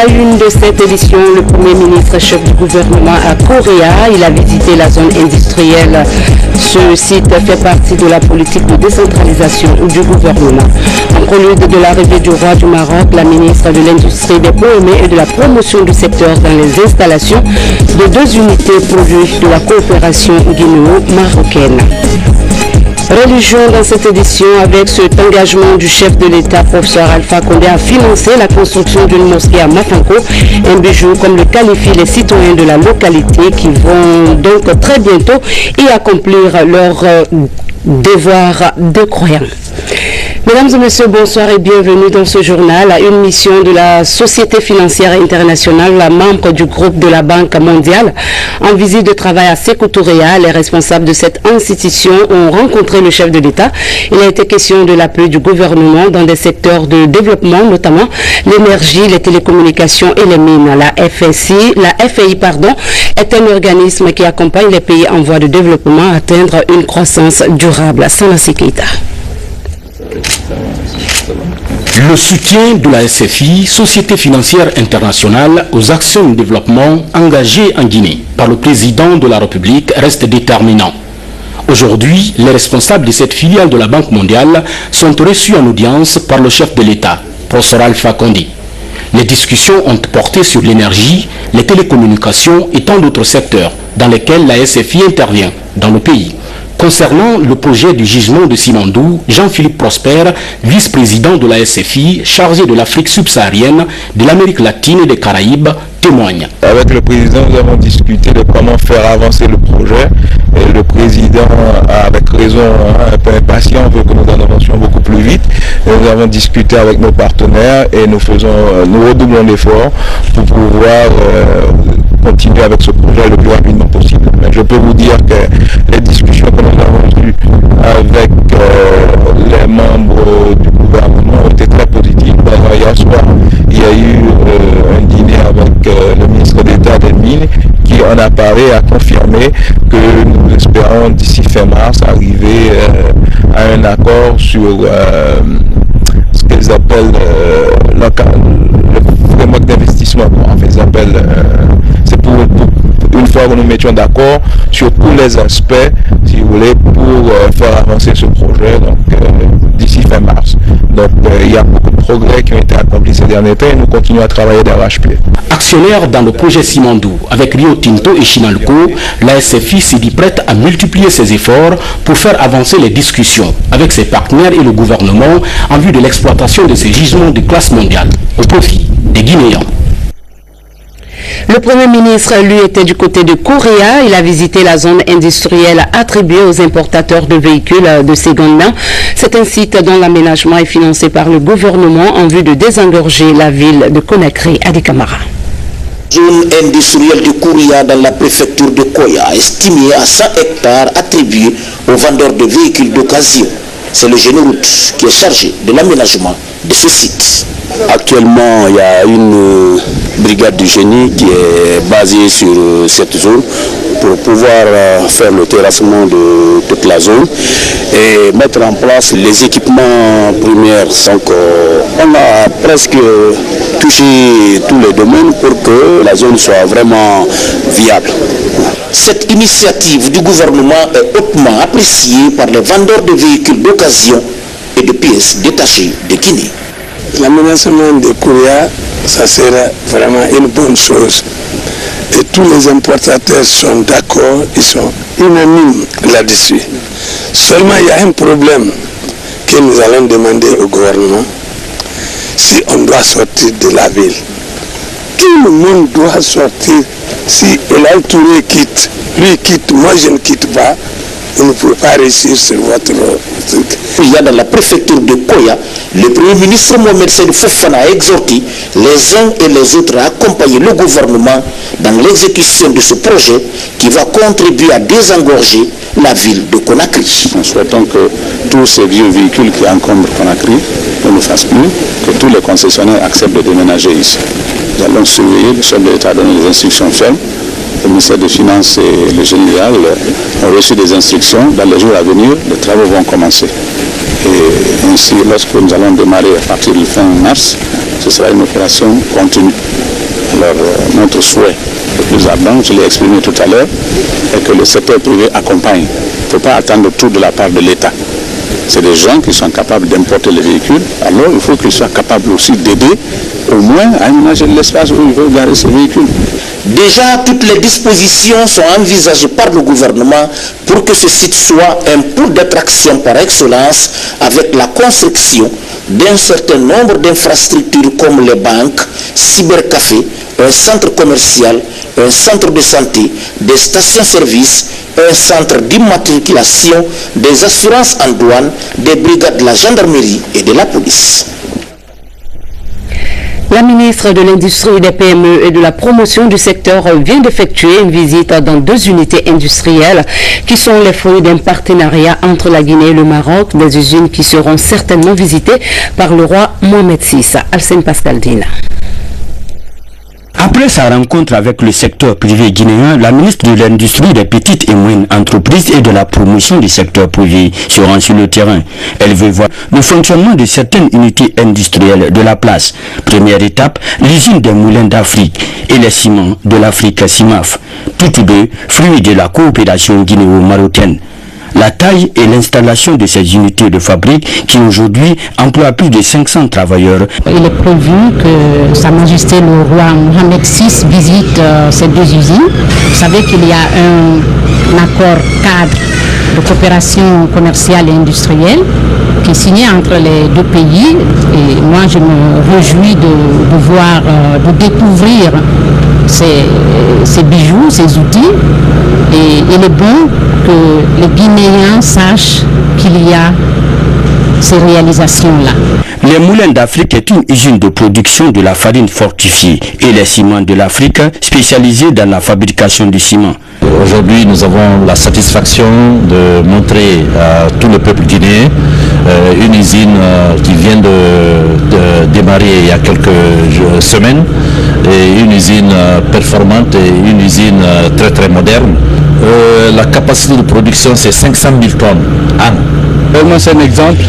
la une de cette édition, le Premier ministre chef du gouvernement à Correa. Il a visité la zone industrielle. Ce site fait partie de la politique de décentralisation du gouvernement. En prélude de l'arrivée du roi du Maroc, la ministre de l'Industrie, des PME et de la promotion du secteur dans les installations de 2 unités produits de la coopération guinéo-marocaine. Religion dans cette édition avec cet engagement du chef de l'État, professeur Alpha Condé, à financer la construction d'une mosquée à Mafanko, un bijou comme le qualifient les citoyens de la localité qui vont donc très bientôt y accomplir leur devoir de croyants. Mesdames et messieurs, bonsoir et bienvenue dans ce journal. Une mission de la Société financière internationale, la membre du groupe de la Banque mondiale, en visite de travail à Sékou Touréa. Les responsables de cette institution ont rencontré le chef de l'État. Il a été question de l'appui du gouvernement dans des secteurs de développement, notamment l'énergie, les télécommunications et les mines. La FI, est un organisme qui accompagne les pays en voie de développement à atteindre une croissance durable. Sanassi Keita. Le soutien de la SFI, Société financière internationale, aux actions de développement engagées en Guinée par le président de la République reste déterminant. Aujourd'hui, les responsables de cette filiale de la Banque mondiale sont reçus en audience par le chef de l'État, professeur Alpha Condé. Les discussions ont porté sur l'énergie, les télécommunications et tant d'autres secteurs dans lesquels la SFI intervient dans le pays. Concernant le projet du gisement de Simandou, Jean-Philippe Prosper, vice-président de la SFI, chargé de l'Afrique subsaharienne, de l'Amérique latine et des Caraïbes, témoigne. Avec le président, nous avons discuté de comment faire avancer le projet. Et le président, avec raison, un peu impatient, veut que nous en avancions beaucoup plus vite. Et nous avons discuté avec nos partenaires et nous redoublons l'effort pour pouvoir continuer avec ce projet le plus rapidement possible. Mais je peux vous dire que les discussions que nous avons eues avec les membres du gouvernement ont été très positives. Hier soir, il y a eu un dîner avec le ministre d'État des Mines qui en a parlé, a confirmé que nous espérons d'ici fin mars arriver à un accord sur ce qu'ils appellent le framework d'investissement. C'est pour une fois que nous mettions d'accord sur tous les aspects, si vous voulez, pour faire avancer ce projet d'ici fin mars. Donc il y a beaucoup de progrès qui ont été accomplis ces derniers temps et nous continuons à travailler d'arrache-pied. Actionnaire dans le projet Simandou avec Rio Tinto et Chinalco, la SFI s'est dit prête à multiplier ses efforts pour faire avancer les discussions avec ses partenaires et le gouvernement en vue de l'exploitation de ces gisements de classe mondiale au profit des Guinéens. Le Premier ministre, lui, était du côté de Correa. Il a visité la zone industrielle attribuée aux importateurs de véhicules de seconde main. C'est un site dont l'aménagement est financé par le gouvernement en vue de désengorger la ville de Conakry. Adi Kamara. Zone industrielle de Correa dans la préfecture de Koya, estimée à 100 hectares, attribuée aux vendeurs de véhicules d'occasion. C'est le Génoroute qui est chargé de l'aménagement de ce site. Actuellement, il y a une brigade du génie qui est basée sur cette zone pour pouvoir faire le terrassement de toute la zone et mettre en place les équipements primaires. Donc, on a presque touché tous les domaines pour que la zone soit vraiment viable. Cette initiative du gouvernement est hautement appréciée par les vendeurs de véhicules d'occasion et de pièces détachées de Guinée. L'aménagement de Correa, ça sera vraiment une bonne chose. Et tous les importateurs sont d'accord, ils sont unanimes là-dessus. Seulement, il y a un problème que nous allons demander au gouvernement. Si on doit sortir de la ville, tout le monde doit sortir. Si El Touré quitte, lui quitte, moi je ne quitte pas, on ne peut pas réussir sur votre truc. Il y a dans la préfecture de Koya, le Premier ministre Mohamed Seydou Fofana a exhorté les uns et les autres à accompagner le gouvernement dans l'exécution de ce projet qui va contribuer à désengorger la ville de Conakry. Nous souhaitons que tous ces vieux véhicules qui encombrent Conakry ne nous fassent plus, que tous les concessionnaires acceptent de déménager ici. Nous allons surveiller, le chef de l'État a donné des instructions fermes. Le ministère des Finances et le général ont reçu des instructions. Dans les jours à venir, les travaux vont commencer. Et ainsi, lorsque nous allons démarrer à partir du fin mars, ce sera une opération continue. Alors, notre souhait le plus ardent, je l'ai exprimé tout à l'heure, est que le secteur privé accompagne. Il ne faut pas attendre tout de la part de l'État. C'est des gens qui sont capables d'importer les véhicules, alors il faut qu'ils soient capables aussi d'aider au moins à aménager l'espace où ils veulent garer ces véhicules. Déjà, toutes les dispositions sont envisagées par le gouvernement pour que ce site soit un pôle d'attraction par excellence avec la construction d'un certain nombre d'infrastructures comme les banques, cybercafés, un centre commercial, un centre de santé, des stations-service, un centre d'immatriculation, des assurances en douane, des brigades de la gendarmerie et de la police. La ministre de l'Industrie, des PME et de la promotion du secteur vient d'effectuer une visite dans 2 unités industrielles qui sont les fruits d'un partenariat entre la Guinée et le Maroc, des usines qui seront certainement visitées par le roi Mohamed VI. Alcine Pascaldine. Après sa rencontre avec le secteur privé guinéen, la ministre de l'Industrie, des petites et moyennes entreprises et de la promotion du secteur privé se rend sur le terrain. Elle veut voir le fonctionnement de certaines unités industrielles de la place. Première étape, l'usine des moulins d'Afrique et les ciments de l'Afrique CIMAF. Toutes deux fruits de la coopération guinéo-marocaine. La taille et l'installation de ces unités de fabrique qui aujourd'hui emploient plus de 500 travailleurs. Il est prévu que Sa Majesté le roi Mohamed VI visite ces 2 usines. Vous savez qu'il y a un accord cadre de coopération commerciale et industrielle qui est signé entre les 2 pays. Et moi je me réjouis de voir, de découvrir ces bijoux, ces outils. Et il est bon que les Guinéens sachent qu'il y a ces réalisations-là. Les Moulins d'Afrique est une usine de production de la farine fortifiée et les ciments de l'Afrique spécialisés dans la fabrication du ciment. Aujourd'hui, nous avons la satisfaction de montrer à tout le peuple guinéen une usine qui vient de démarrer il y a quelques semaines, et une usine performante et une usine très très moderne. La capacité de production, c'est 500 000 tonnes. Moi, c'est un exemple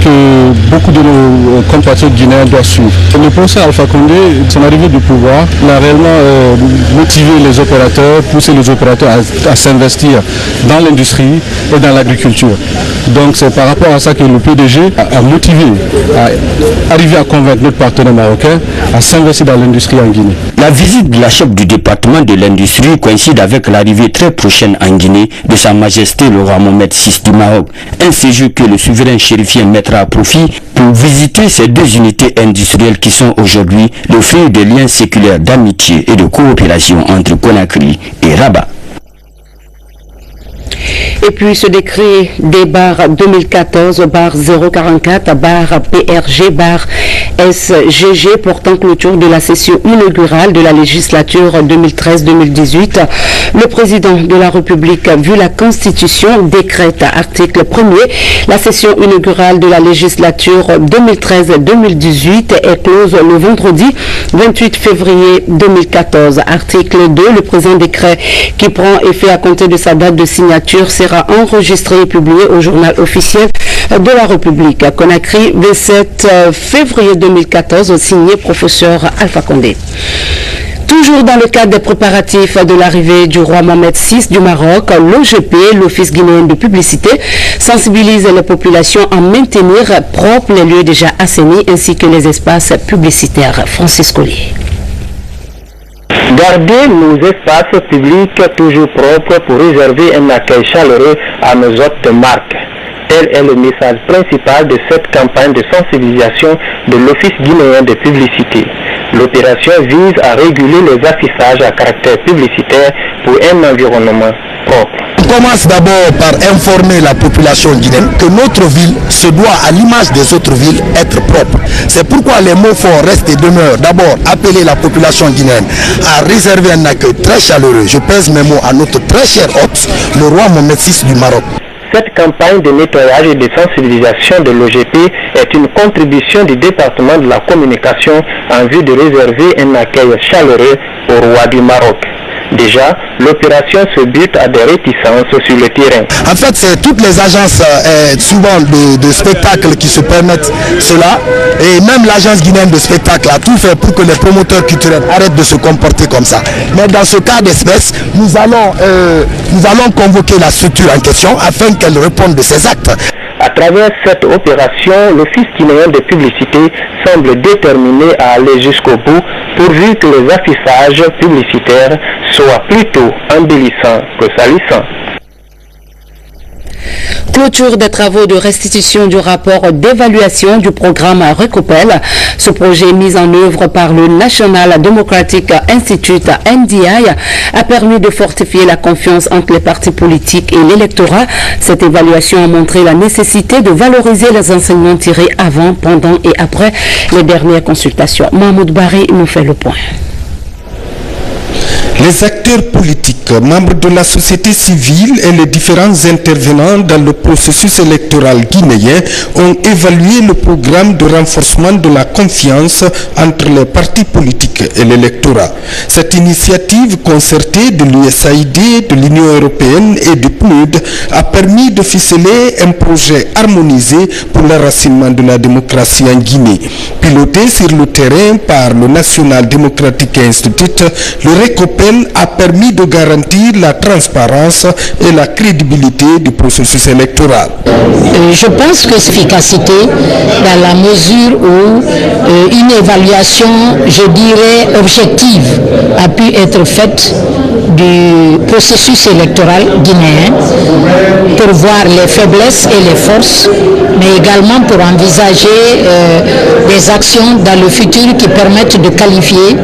que beaucoup de nos compatriotes guinéens doivent suivre. Le professeur Alpha Condé, son arrivée du pouvoir, a réellement motivé les opérateurs, poussé les opérateurs à s'investir dans l'industrie et dans l'agriculture. Donc c'est par rapport à ça que le PDG a motivé, a arrivé à convaincre notre partenaire marocain à s'investir dans l'industrie en Guinée. La visite de la chef du département de l'industrie coïncide avec l'arrivée très prochaine en Guinée de Sa Majesté le roi Mohamed VI du Maroc. Un séjour que le souverain chérifien mettra à profit pour visiter ces 2 unités industrielles qui sont aujourd'hui le fruit de liens séculaires d'amitié et de coopération entre Conakry et Rabat. Et puis ce décret des barres 2014-044-PRG-SGG portant clôture de la session inaugurale de la législature 2013-2018. Le président de la République, vu la Constitution, décrète article 1er. La session inaugurale de la législature 2013-2018 est close le vendredi 28 février 2014. Article 2, le présent décret qui prend effet à compter de sa date de signature sera enregistré et publié au journal officiel de la République. À Conakry, 27 février 2014, signé professeur Alpha Condé. Toujours dans le cadre des préparatifs de l'arrivée du roi Mohamed VI du Maroc, l'OGP, l'Office guinéen de publicité, sensibilise les populations à maintenir propres les lieux déjà assainis ainsi que les espaces publicitaires. Francis Collier. Garder nos espaces publics toujours propres pour réserver un accueil chaleureux à nos hôtes marques. Tel est le message principal de cette campagne de sensibilisation de l'Office guinéen de publicité. L'opération vise à réguler les affichages à caractère publicitaire pour un environnement propre. On commence d'abord par informer la population guinéenne que notre ville se doit, à l'image des autres villes, être propre. C'est pourquoi les mots forts restent et demeurent. D'abord, appeler la population guinéenne à réserver un accueil très chaleureux. Je pèse mes mots à notre très cher hôte, le roi Mohamed VI du Maroc. Cette campagne de nettoyage et de sensibilisation de l'OGP est une contribution du département de la communication en vue de réserver un accueil chaleureux au roi du Maroc. Déjà, l'opération se bute à des réticences sur le terrain. En fait, c'est toutes les agences souvent de spectacles qui se permettent cela, et même l'agence guinéenne de spectacle a tout fait pour que les promoteurs culturels arrêtent de se comporter comme ça. Mais dans ce cas d'espèce, nous allons convoquer la structure en question afin qu'elle réponde de ses actes. À travers cette opération, l'Office guinéen de publicité semble déterminé à aller jusqu'au bout pourvu que les affichages publicitaires soient plutôt embellissants que salissants. Clôture des travaux de restitution du rapport d'évaluation du programme Recopel. Ce projet mis en œuvre par le National Democratic Institute NDI a permis de fortifier la confiance entre les partis politiques et l'électorat. Cette évaluation a montré la nécessité de valoriser les enseignements tirés avant, pendant et après les dernières consultations. Mahmoud Bari nous fait le point. Les acteurs politiques, membres de la société civile et les différents intervenants dans le processus électoral guinéen ont évalué le programme de renforcement de la confiance entre les partis politiques et l'électorat. Cette initiative concertée de l'USAID, de l'Union européenne et du PNUD a permis de ficeler un projet harmonisé pour l'enracinement de la démocratie en Guinée. Piloté sur le terrain par le National Democratic Institute, le Recopel a permis de garantir la transparence et la crédibilité du processus électoral. Je pense que l'efficacité, dans la mesure où une évaluation, je dirais, objective a pu être faite du processus électoral guinéen pour voir les faiblesses et les forces, mais également pour envisager des actions dans le futur qui permettent de qualifier,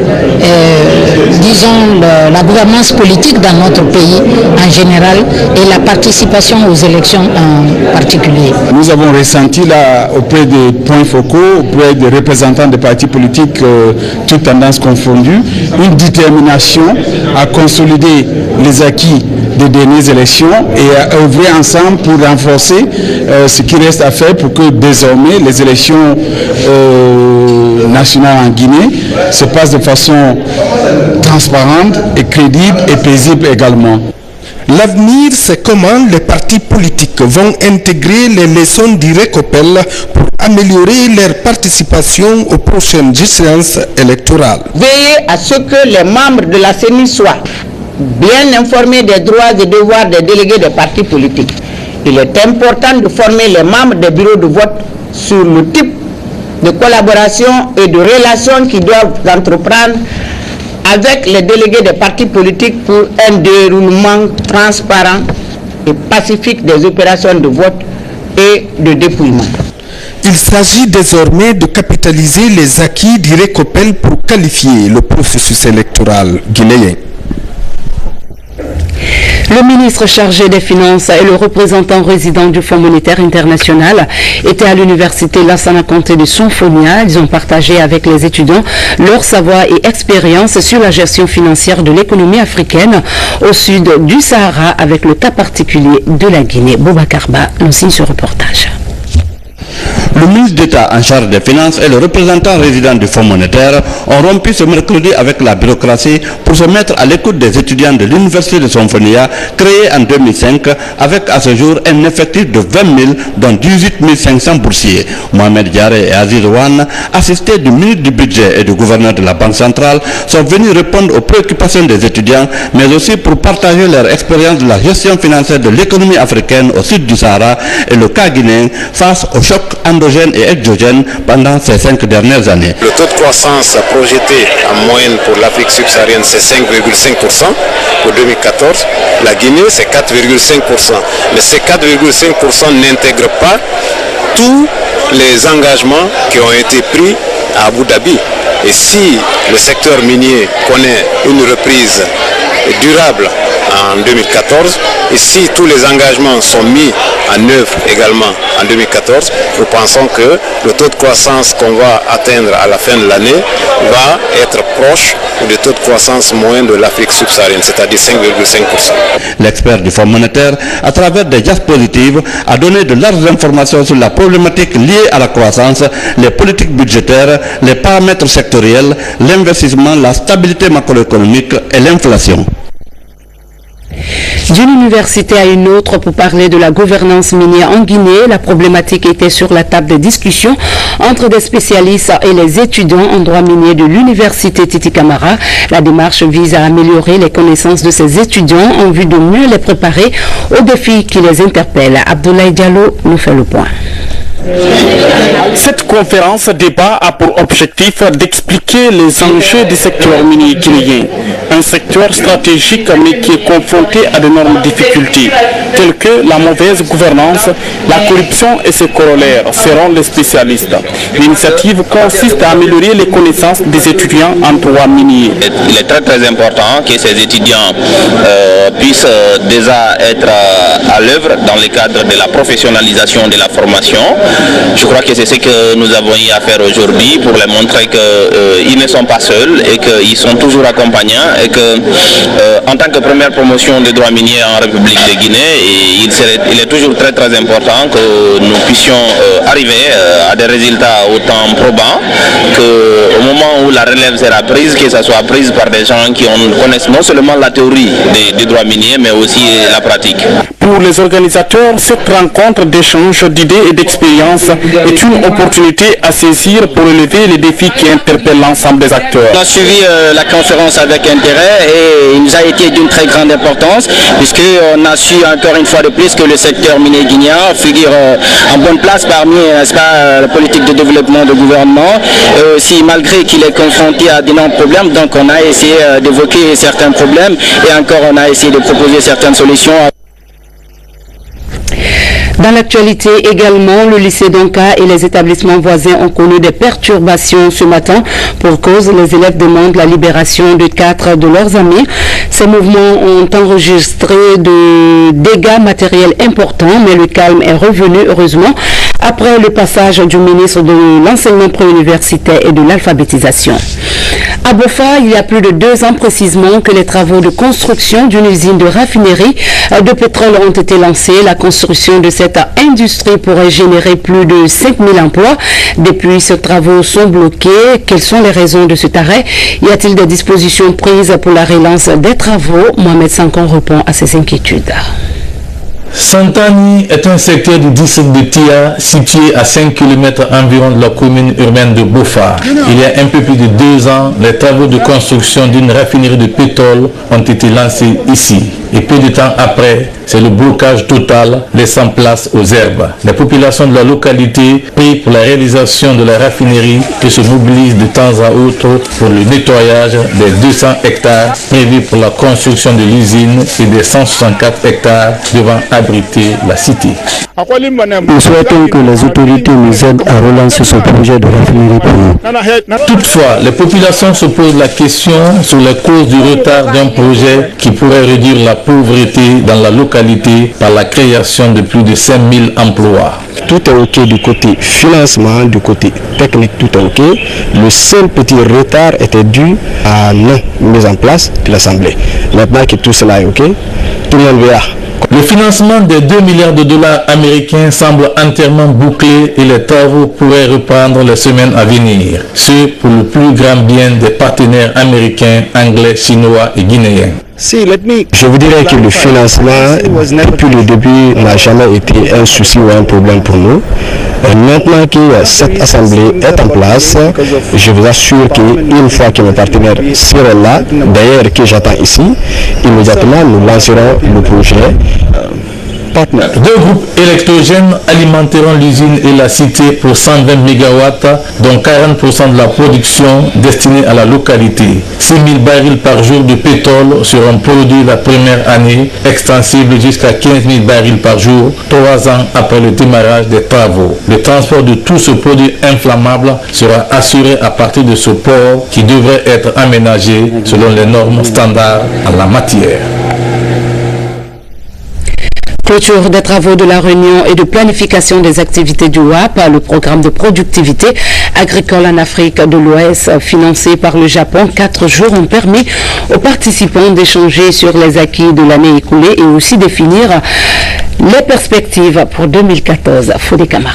disons, la gouvernance politique dans notre pays en général et la participation aux élections en particulier. Nous avons ressenti là auprès des points focaux, auprès des représentants des partis politiques, toutes tendances confondues, une détermination à consolider les acquis des dernières élections et à œuvrer ensemble pour renforcer ce qui reste à faire pour que désormais les élections nationales en Guinée se passent de façon transparente et crédible et paisible également. L'avenir, c'est comment les partis politiques vont intégrer les leçons du Recopel pour améliorer leur participation aux prochaines échéances électorales. Veiller à ce que les membres de la CENI soient bien informés des droits et devoirs des délégués des partis politiques. Il est important de former les membres des bureaux de vote sur le type de collaboration et de relations qu'ils doivent entreprendre avec les délégués des partis politiques pour un déroulement transparent et pacifique des opérations de vote et de dépouillement. Il s'agit désormais de capitaliser les acquis du Recopel pour qualifier le processus électoral guinéen. Le ministre chargé des Finances et le représentant résident du Fonds monétaire international étaient à l'université Lassana Conté de Sonfonia. Ils ont partagé avec les étudiants leur savoir et expérience sur la gestion financière de l'économie africaine au sud du Sahara avec le cas particulier de la Guinée. Boubacar Ba nous signe ce reportage. Le ministre d'État en charge des Finances et le représentant résident du Fonds monétaire ont rompu ce mercredi avec la bureaucratie pour se mettre à l'écoute des étudiants de l'université de Sonfonia, créée en 2005, avec à ce jour un effectif de 20 000, dont 18 500 boursiers. Mohamed Diaré et Aziz Ouane, assistés du ministre du Budget et du gouverneur de la Banque centrale, sont venus répondre aux préoccupations des étudiants, mais aussi pour partager leur expérience de la gestion financière de l'économie africaine au sud du Sahara et le cas guinéen face au choc endogène et exogène pendant ces 5 dernières années. Le taux de croissance projeté en moyenne pour l'Afrique subsaharienne, c'est 5,5% pour 2014. La Guinée, c'est 4,5%. Mais ces 4,5% n'intègrent pas tous les engagements qui ont été pris à Abu Dhabi. Et si le secteur minier connaît une reprise durable en 2014, et si tous les engagements sont mis en œuvre également en 2014, nous pensons que le taux de croissance qu'on va atteindre à la fin de l'année va être proche du taux de croissance moyen de l'Afrique subsaharienne, c'est-à-dire 5,5%. L'expert du Fonds monétaire, à travers des gestes positifs, a donné de larges informations sur la problématique liée à la croissance, les politiques budgétaires, les paramètres sectoriels, l'investissement, la stabilité macroéconomique et l'inflation. D'une université à une autre pour parler de la gouvernance minière en Guinée, la problématique était sur la table de discussion entre des spécialistes et les étudiants en droit minier de l'université Titi Camara. La démarche vise à améliorer les connaissances de ces étudiants en vue de mieux les préparer aux défis qui les interpellent. Abdoulaye Diallo nous fait le point. Cette conférence débat a pour objectif d'expliquer les enjeux du secteur minier guinéen, un secteur stratégique mais qui est confronté à d'énormes difficultés, telles que la mauvaise gouvernance, la corruption et ses corollaires, seront les spécialistes. L'initiative consiste à améliorer les connaissances des étudiants en droit minier. Il est très important que ces étudiants puissent déjà être à l'œuvre dans le cadre de la professionnalisation de la formation. Je crois que c'est ce que nous avons eu à faire aujourd'hui pour les montrer qu'ils ne sont pas seuls et qu'ils sont toujours accompagnants et que en tant que première promotion des droits miniers en République de Guinée, il est toujours très important que nous puissions arriver à des résultats autant probants qu'au moment où la relève sera prise, que ça soit prise par des gens qui connaissent non seulement la théorie des droits miniers mais aussi la pratique. Pour les organisateurs, cette rencontre d'échange d'idées et d'expériences est une opportunité à saisir pour relever les défis qui interpellent l'ensemble des acteurs. On a suivi la conférence avec intérêt et il nous a été d'une très grande importance puisqu'on a su encore une fois de plus que le secteur minier guinéen figure en bonne place parmi la politique de développement du gouvernement. Aussi, malgré qu'il est confronté à d'énormes problèmes, donc on a essayé d'évoquer certains problèmes et encore on a essayé de proposer certaines solutions. Dans l'actualité également, le lycée d'Onka et les établissements voisins ont connu des perturbations ce matin. Pour cause, les élèves demandent la libération de 4 de leurs amis. Ces mouvements ont enregistré de dégâts matériels importants, mais le calme est revenu heureusement après le passage du ministre de l'enseignement préuniversitaire et de l'alphabétisation. À Bofa, il y a plus de 2 ans précisément que les travaux de construction d'une usine de raffinerie de pétrole ont été lancés. La construction de cette industrie pourrait générer plus de 5000 emplois. Depuis, ces travaux sont bloqués. Quelles sont les raisons de cet arrêt? Y a-t-il des dispositions prises pour la relance des travaux? Mohamed Sankon répond à ces inquiétudes. Santani est un secteur du district de Tia situé à 5 km environ de la commune urbaine de Bofa. Il y a un peu plus de 2 ans, les travaux de construction d'une raffinerie de pétrole ont été lancés ici. Et peu de temps après, c'est le blocage total laissant place aux herbes. Les populations de la localité prient pour la réalisation de la raffinerie qui se mobilise de temps à autre pour le nettoyage des 200 hectares prévus pour la construction de l'usine et des 164 hectares devant abriter la cité. Nous souhaitons que les autorités nous aident à relancer ce projet de raffinerie pour nous. Toutefois, les populations se posent la question sur les causes du retard d'un projet qui pourrait réduire la pauvreté dans la localité par la création de plus de 5000 emplois. Tout est ok du côté financement, du côté technique, tout est ok. Le seul petit retard était dû à la mise en place de l'Assemblée. Maintenant que tout cela est ok, tout le monde verra. Le financement des 2 milliards de dollars américains semble entièrement bouclé et les travaux pourraient reprendre les semaines à venir. Ce pour le plus grand bien des partenaires américains, anglais, chinois et guinéens. Je vous dirais que le financement, depuis le début, n'a jamais été un souci ou un problème pour nous. Maintenant que cette assemblée est en place, je vous assure qu'une fois que mes partenaires seront là, d'ailleurs que j'attends ici, immédiatement nous lancerons le projet. 2 groupes électrogènes alimenteront l'usine et la cité pour 120 MW, dont 40% de la production destinée à la localité. 6000 barils par jour de pétrole seront produits la première année, extensible jusqu'à 15 000 barils par jour, 3 ans après le démarrage des travaux. Le transport de tout ce produit inflammable sera assuré à partir de ce port qui devrait être aménagé selon les normes standards en la matière. Clôture des travaux de la réunion et de planification des activités du WAP, le programme de productivité agricole en Afrique de l'Ouest financé par le Japon. 4 jours ont permis aux participants d'échanger sur les acquis de l'année écoulée et aussi définir les perspectives pour 2014. Fodé Camara.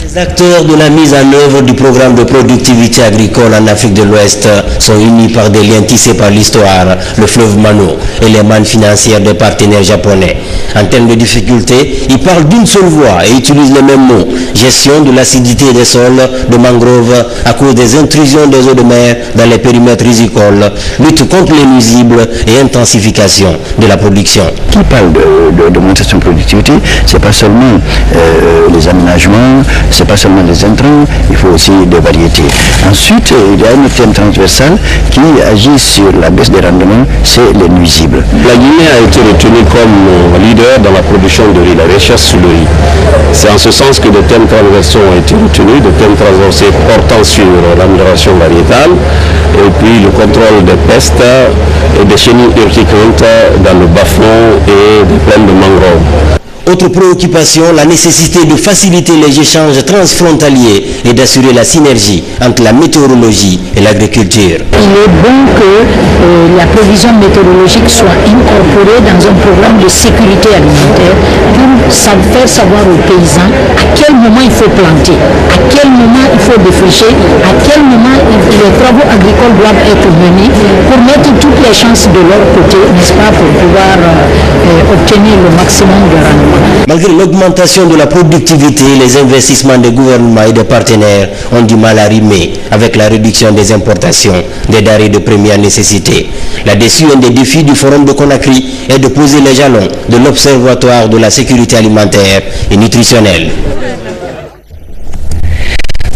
Les Les acteurs de la mise en œuvre du programme de productivité agricole en Afrique de l'Ouest sont unis par des liens tissés par l'histoire, le fleuve Mano et les mannes financières des partenaires japonais. En termes de difficultés, ils parlent d'une seule voix et utilisent les mêmes mots. Gestion de l'acidité des sols de mangroves à cause des intrusions des eaux de mer dans les périmètres rizicoles, lutte contre les nuisibles et intensification de la production. Qui parle d'augmentation de productivité, c'est pas seulement les aménagements, c'est pas seulement les intrants, il faut aussi des variétés. Ensuite, il y a un thème transversal qui agit sur la baisse des rendements, c'est les nuisibles. La Guinée a été retenue comme leader dans la production de riz, la recherche sur le riz. C'est en ce sens que des thèmes transversaux ont été retenus, des thèmes transversaux portant sur l'amélioration variétale et puis le contrôle des pestes et des chenilles urticantes dans le bas-fond et des plaines de mangroves. Autre préoccupation, la nécessité de faciliter les échanges transfrontaliers et d'assurer la synergie entre la météorologie et l'agriculture. Il est bon que la prévision météorologique soit incorporée dans un programme de sécurité alimentaire pour faire savoir aux paysans à quel moment il faut planter, à quel moment il faut défricher, à quel moment les travaux agricoles doivent être menés pour mettre toutes les chances de leur côté, n'est-ce pas, pour pouvoir obtenir le maximum de rendement. Malgré l'augmentation de la productivité, les investissements des gouvernements et des partenaires ont du mal à rimer avec la réduction des importations des denrées de première nécessité. Là-dessus, un des défis du Forum de Conakry est de poser les jalons de l'Observatoire de la sécurité alimentaire et nutritionnelle.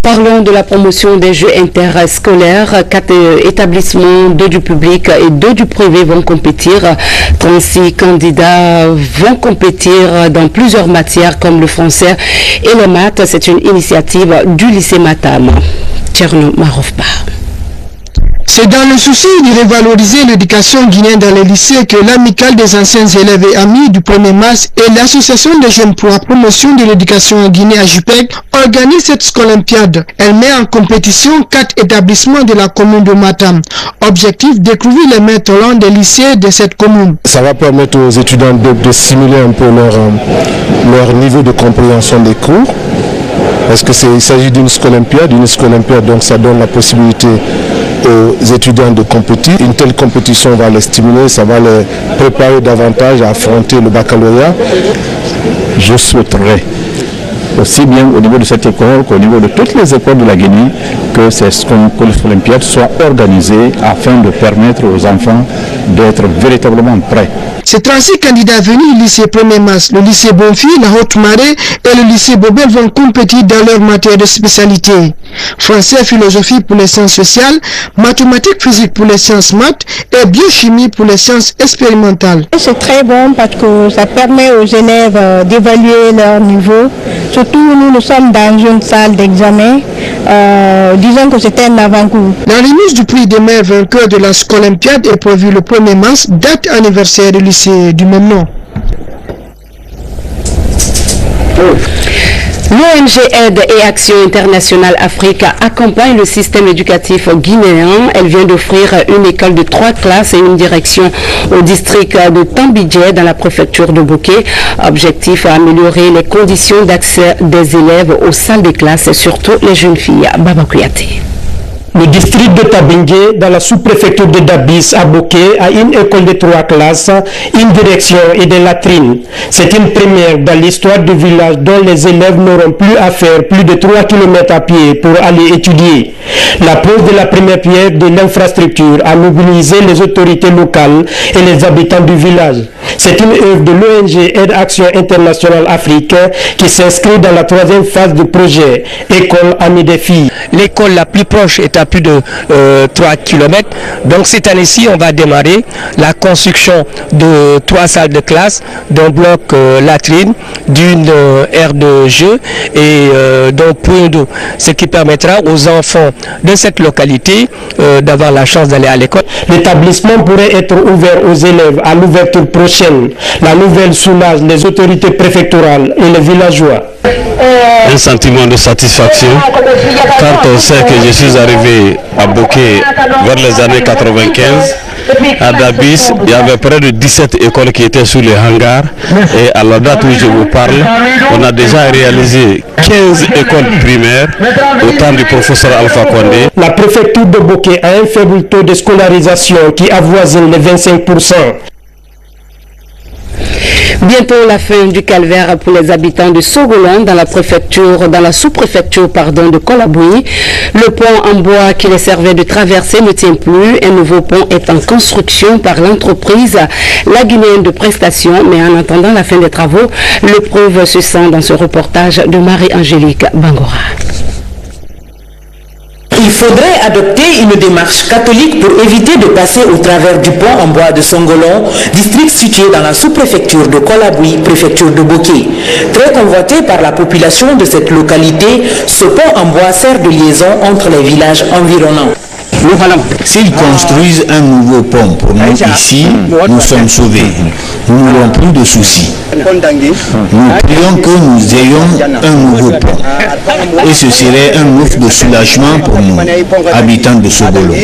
Parlons de la promotion des jeux interscolaires. 4 établissements, 2 du public et 2 du privé vont compétir. 36 candidats vont compétir dans plusieurs matières comme le français et les maths. C'est une initiative du lycée Matam. Tcherno Marovba. C'est dans le souci de revaloriser l'éducation guinéenne dans les lycées que l'amicale des anciens élèves et amis du 1er mars et l'association des jeunes pour la promotion de l'éducation en Guinée à JUPEG organisent cette Scolympiade. Elle met en compétition 4 établissements de la commune de Matam. Objectif, découvrir les maîtres talents des lycées de cette commune. Ça va permettre aux étudiants de simuler un peu leur niveau de compréhension des cours. Parce qu'il s'agit d'une Scolympiade, donc ça donne la possibilité aux étudiants de compétir. Une telle compétition va les stimuler, ça va les préparer davantage à affronter le baccalauréat. Je souhaiterais, aussi bien au niveau de cette école qu'au niveau de toutes les écoles de la Guinée, que ces Olympiades soient organisées afin de permettre aux enfants d'être véritablement prêts. Ces 36 candidats venus du lycée 1er mars, le lycée Bonfi, la Haute-Marée et le lycée Bobel vont compétir dans leur matière de spécialité. Français, philosophie pour les sciences sociales, mathématiques, physique pour les sciences maths et biochimie pour les sciences expérimentales. C'est très bon parce que ça permet aux élèves d'évaluer leur niveau. Surtout nous sommes dans une salle d'examen. Disons que c'était un avant-goût. La remise du prix des meilleurs vainqueurs de la Scolympiade est prévue le 1er mars, date anniversaire du lycée du même nom. L'ONG Aide et Action Internationale Afrique accompagne le système éducatif guinéen. Elle vient d'offrir une école de 3 classes et une direction au district de Tambidjé dans la préfecture de Bouquet. Objectif, améliorer les conditions d'accès des élèves aux salles de classe et surtout les jeunes filles. Baba Kouyaté. Le district de Tabingé, dans la sous-préfecture de Dabis, à Bouquet, a une école de 3 classes, une direction et des latrines. C'est une première dans l'histoire du village dont les élèves n'auront plus à faire plus de 3 km à pied pour aller étudier. La pose de la première pierre de l'infrastructure a mobilisé les autorités locales et les habitants du village. C'est une œuvre de l'ONG Aide Action Internationale Afrique qui s'inscrit dans la 3e phase du projet École Amis des filles. L'école la plus proche est à plus de 3 km. Donc cette année-ci, on va démarrer la construction de 3 salles de classe, d'un bloc latrine, d'une aire de jeu et d'un point d'eau. Ce qui permettra aux enfants de cette localité d'avoir la chance d'aller à l'école. L'établissement pourrait être ouvert aux élèves à l'ouverture prochaine. La nouvelle soulage les autorités préfectorales et les villageois. Un sentiment de satisfaction quand on sait que je suis arrivé à Bouquet vers les années 95 à Dabis, il y avait près de 17 écoles qui étaient sous les hangars. Et à la date où je vous parle, on a déjà réalisé 15 écoles primaires au temps du professeur Alpha Condé. La préfecture de Boké a un faible taux de scolarisation qui avoisine les 25%. Bientôt la fin du calvaire pour les habitants de Sogolon dans la sous-préfecture de Kolaboui. Le pont en bois qui les servait de traversée ne tient plus. Un nouveau pont est en construction par l'entreprise La Guinéenne de Prestation. Mais en attendant la fin des travaux, le preuve se sent dans ce reportage de Marie-Angélique Bangora. Il faudrait adopter une démarche catholique pour éviter de passer au travers du pont en bois de Songolon, district situé dans la sous-préfecture de Kolaboui, préfecture de Boké. Très convoité par la population de cette localité, ce pont en bois sert de liaison entre les villages environnants. S'ils construisent un nouveau pont pour nous ici, nous sommes sauvés. Nous n'aurons plus de soucis. Nous prions que nous ayons un nouveau pont. Et ce serait un offre de soulagement pour nous, habitants de Sogolon.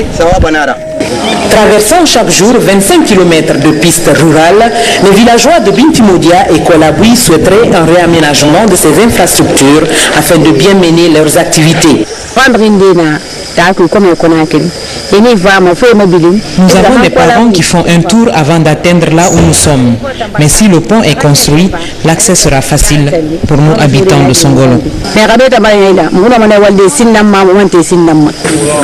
Traversant chaque jour 25 km de pistes rurales, les villageois de Bintimodia et Kolaboui souhaiteraient un réaménagement de ces infrastructures afin de bien mener leurs activités. Nous avons des parents qui font un tour avant d'atteindre là où nous sommes. Mais si le pont est construit, l'accès sera facile pour nous habitants de Songolon.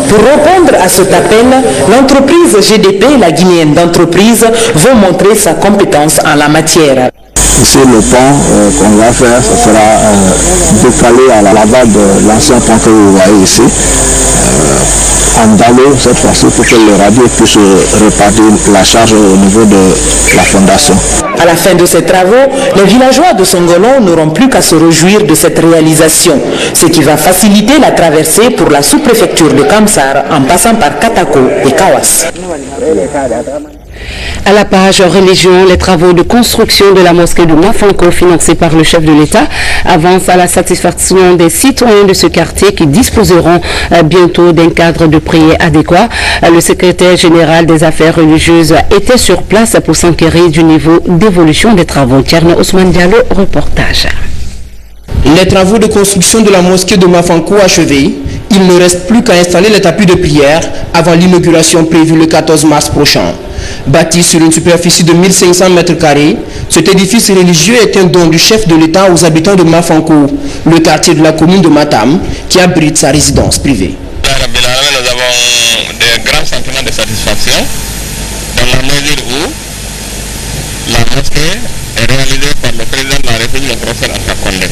Pour répondre à cet appel, l'entreprise GDP, la Guinéenne d'entreprise, veut montrer sa compétence en la matière. Ici, le pont qu'on va faire, ce sera décalé à la base de l'ancien pont que vous voyez ici. Andalé cette fois-ci pour que les radios puissent répartir la charge au niveau de la fondation. À la fin de ces travaux, les villageois de Songolon n'auront plus qu'à se réjouir de cette réalisation, ce qui va faciliter la traversée pour la sous-préfecture de Kamsar en passant par Katako et Kawas. À la page religion, les travaux de construction de la mosquée de Mafanko financés par le chef de l'État avancent à la satisfaction des citoyens de ce quartier qui disposeront bientôt d'un cadre de prière adéquat. Le secrétaire général des affaires religieuses était sur place pour s'enquérir du niveau d'évolution des travaux. Tierno Ousmane Diallo, reportage. Les travaux de construction de la mosquée de Mafanko achevés, il ne reste plus qu'à installer les tapis de prière avant l'inauguration prévue le 14 mars prochain. Bâti sur une superficie de 1500 m², cet édifice religieux est un don du chef de l'État aux habitants de Mafanko, le quartier de la commune de Matam, qui abrite sa résidence privée. Nous avons des grands sentiments de satisfaction dans la mesure où la mosquée est réalisée par le président de la République, le professeur Alpha Condé.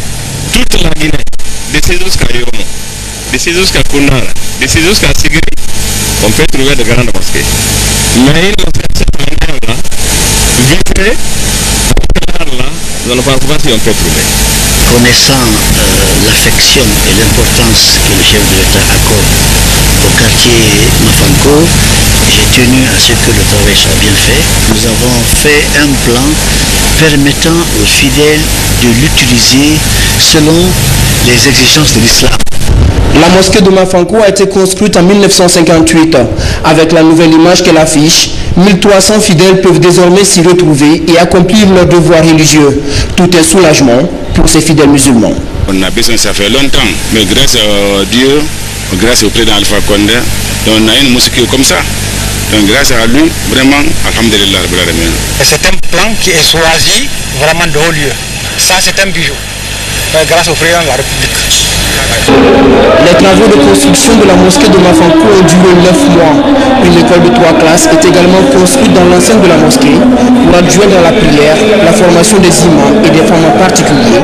Toute la Guinée, d'ici jusqu'à Yomo, d'ici jusqu'à Kunara, d'ici jusqu'à Sigri, on peut trouver de grandes mosquées. Mais une mosquée de cette manière-là, vite fait, là, nous ne pensons pas si on peut trouver. Connaissant l'affection et l'importance que le chef de l'État accorde au quartier Mafanko, j'ai tenu à ce que le travail soit bien fait. Nous avons fait un plan permettant aux fidèles de l'utiliser selon les exigences de l'islam. La mosquée de Mafanko a été construite en 1958. Avec la nouvelle image qu'elle affiche, 1300 fidèles peuvent désormais s'y retrouver et accomplir leurs devoirs religieux. Tout est soulagement pour ces fidèles musulmans. On a besoin, ça fait longtemps, mais grâce à Dieu, grâce au président Alpha Condé, on a une mosquée comme ça. Donc grâce à lui, vraiment, alhamdulillah. Et c'est un plan qui est choisi vraiment de haut lieu. Ça, c'est un bijou. Grâce au président de la République. Les travaux de construction de la mosquée de Mafanko ont duré 9 mois. Une école de 3 classes est également construite dans l'enceinte de la mosquée pour adjoindre à la prière la formation des imams et des femmes en particulier,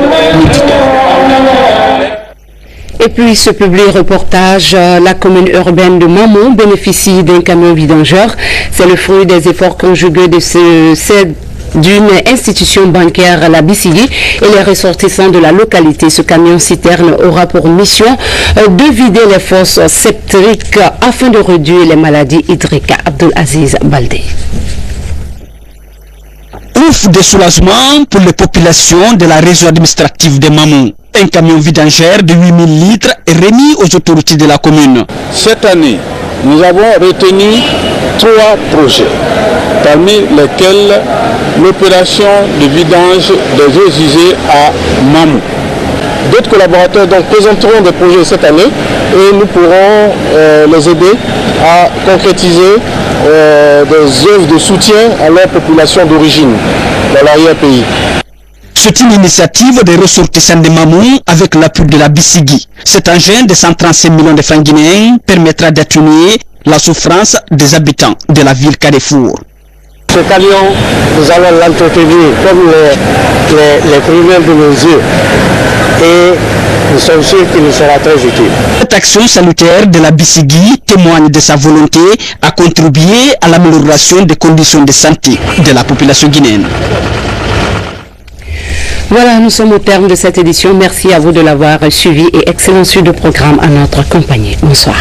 Et puis ce public reportage, la commune urbaine de Mamon bénéficie d'un camion vidangeur. C'est le fruit des efforts conjugués d'une institution bancaire, la BCI, et les ressortissants de la localité. Ce camion citerne aura pour mission de vider les fosses septiques afin de réduire les maladies hydriques. Abdelaziz Baldé. Ouf de soulagement pour les populations de la région administrative de Mamon. Un camion vidangeur de 8000 litres est remis aux autorités de la commune. Cette année, nous avons retenu 3 projets, parmi lesquels l'opération de vidange des eaux usées à Mamou. D'autres collaborateurs donc présenteront des projets cette année et nous pourrons les aider à concrétiser des œuvres de soutien à leur population d'origine dans l'arrière-pays. C'est une initiative des ressortissants de Mamou avec l'appui de la BICIGI. Cet engin de 135 millions de francs guinéens permettra d'atténuer la souffrance des habitants de la ville Carrefour. Ce camion, nous allons l'entretenir comme les criminels de nos yeux et nous sommes sûrs qu'il nous sera très utile. Cette action salutaire de la BICIGI témoigne de sa volonté à contribuer à l'amélioration des conditions de santé de la population guinéenne. Voilà, nous sommes au terme de cette édition. Merci à vous de l'avoir suivi et excellent suite de programme à notre compagnie. Bonsoir.